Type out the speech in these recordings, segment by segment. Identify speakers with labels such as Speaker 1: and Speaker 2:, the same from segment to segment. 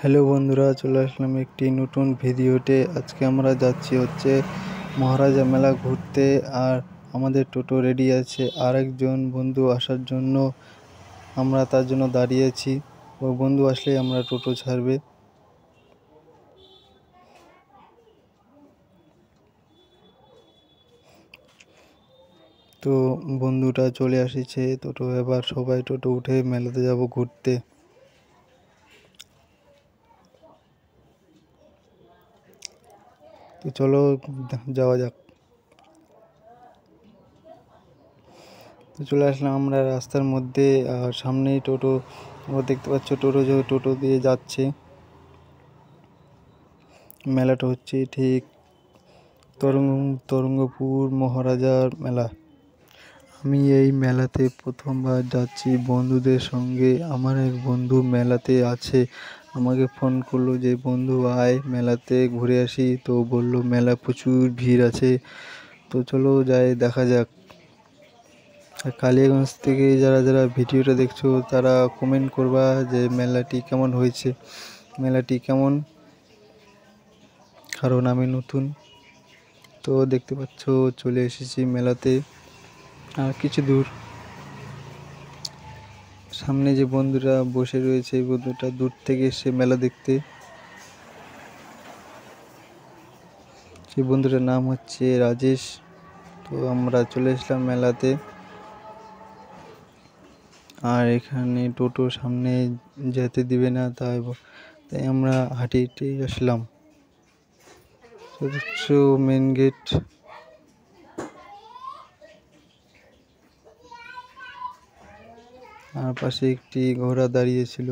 Speaker 1: Hello বন্ধুরা, চলে আসলাম একটি নতুন ভিডিওতে। আজকে আমরা যাচ্ছি মহারাজা মেলা ঘুরতে। আর আমাদের টোটো রেডি আছে, আর একজন বন্ধু আসার জন্য আমরা তার জন্য দাঁড়িয়েছি। ও বন্ধু আসলে আমরা টোটো ছাড়বে। তো বন্ধুটা চলে আসছে টোটো, এবার সবাই টোটো উঠে মেলাতে যাব ঘুরতে। তো চলো যাওয়া যাক। তো চলে আসলাম আমরা রাস্তার মধ্যে, আর সামনেই টোটো দেখতে পাচ্ছ। টোটো দিয়ে যাচ্ছে। মেলাটা হচ্ছে ঠিক তরঙ্গপুর মহারাজার মেলা। আমি এই মেলাতে প্রথমবার যাচ্ছি বন্ধুদের সঙ্গে। আমার এক বন্ধু মেলাতে আছে, আমাকে ফোন করলো যে বন্ধু আয় মেলাতে ঘুরে আসি। তো বলল মেলা প্রচুর ভিড় আছে, তো চলো যাই দেখা যাক। আর কালিয়াগঞ্জ থেকে যারা যারা ভিডিওটা দেখছো তারা কমেন্ট করবা যে মেলাটি কেমন হয়েছে, মেলাটি কেমন, কারণ আমি নতুন। তো দেখতে পাচ্ছ চলে এসেছি মেলাতে। আর কিছু দূর সামনে যে বন্ধুরা বসে রয়েছে, এই বন্ধুটা দূর থেকে এসে মেলা দেখতে। সেই বন্ধুটার নাম হচ্ছে রাজেশ। তো আমরা চলে এসলাম মেলাতে। আর এখানে টোটো সামনে যেতে দিবে না, তাই আমরা হাঁটি হেঁটে আসলাম। Main gate. আর পাশে একটি ঘোড়া দাঁড়িয়ে ছিল।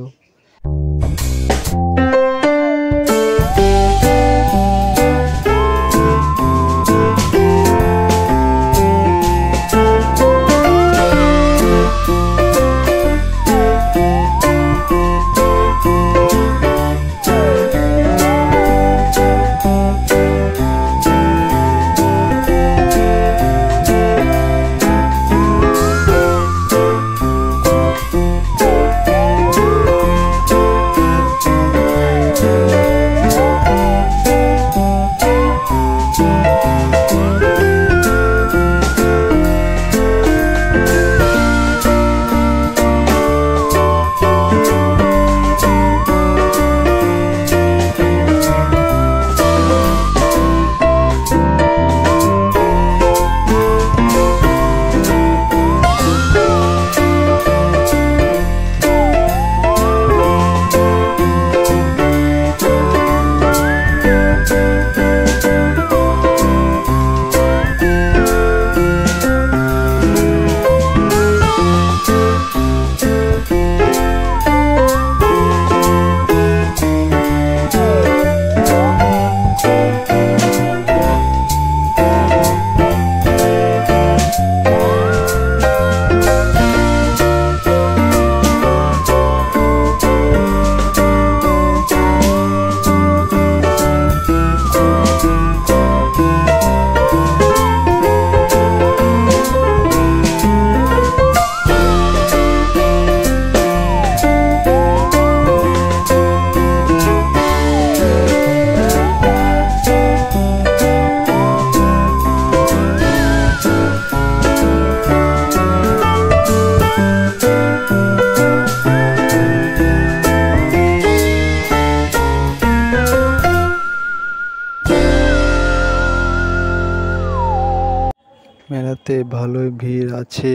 Speaker 1: মেলাতে ভালোই ভিড় আছে,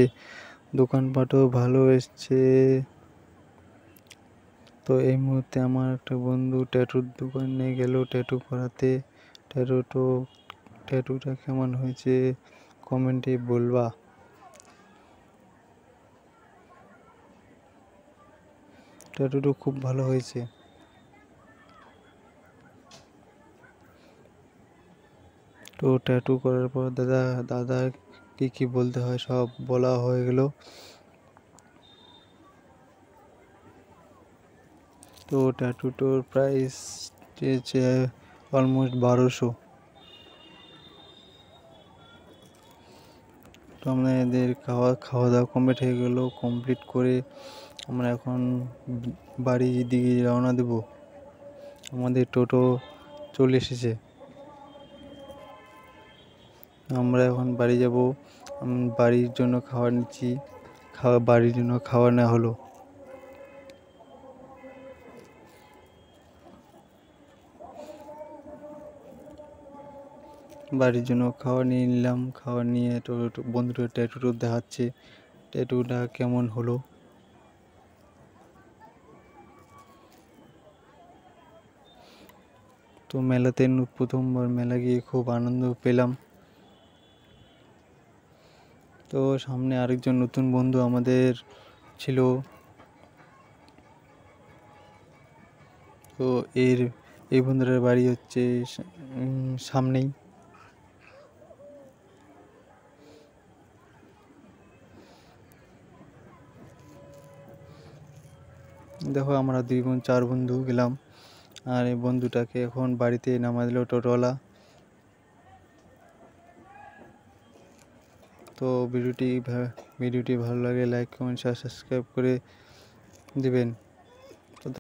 Speaker 1: দোকানপাটও ভালো এসছে। তো এই মুহূর্তে আমার একটা বন্ধু ট্যাটুর দোকানে গেল ট্যাটু করাতে। ট্যাটুটা কেমন হয়েছে কমেন্টে বলবা। ট্যাটুটা খুব ভালো হয়েছে। তো ট্যাটু করার পর দাদা কি বলতে হয় সব বলা হয়ে গেল। তো ট্যাটুটোর প্রাইস চেয়েছে অলমোস্ট 1200। তো আমাদের খাওয়া দাওয়া কমপ্লিট হয়ে গেল। কমপ্লিট করে আমরা এখন বাড়ির দিকে রওনা দেব। আমাদের টোটো চলে এসেছে। আমরা এখন বাড়ি যাব। বাড়ির জন্য খাবার নিচ্ছি। বাড়ির জন্য খাবার নেওয়া হলো। বাড়ির জন্য খাবার নিয়ে নিলাম। খাবার নিয়ে বন্ধুটা ট্যাটুটা দেখাচ্ছে, ট্যাটুটা কেমন হলো। তো মেলাতে প্রথমবার মেলা গিয়ে খুব আনন্দ পেলাম। তো সামনে আরেকজন নতুন বন্ধু আমাদের ছিল। তো এই বন্ধুটার বাড়ি হচ্ছে সামনেই। দেখো আমরা 4 বন্ধু গেলাম, আর এই বন্ধুটাকে এখন বাড়িতে নামা দিল টোটোওয়ালা। তো ভিডিওটি ভালো লাগে লাইক কমেন্ট সাবস্ক্রাইব করে দিবেন।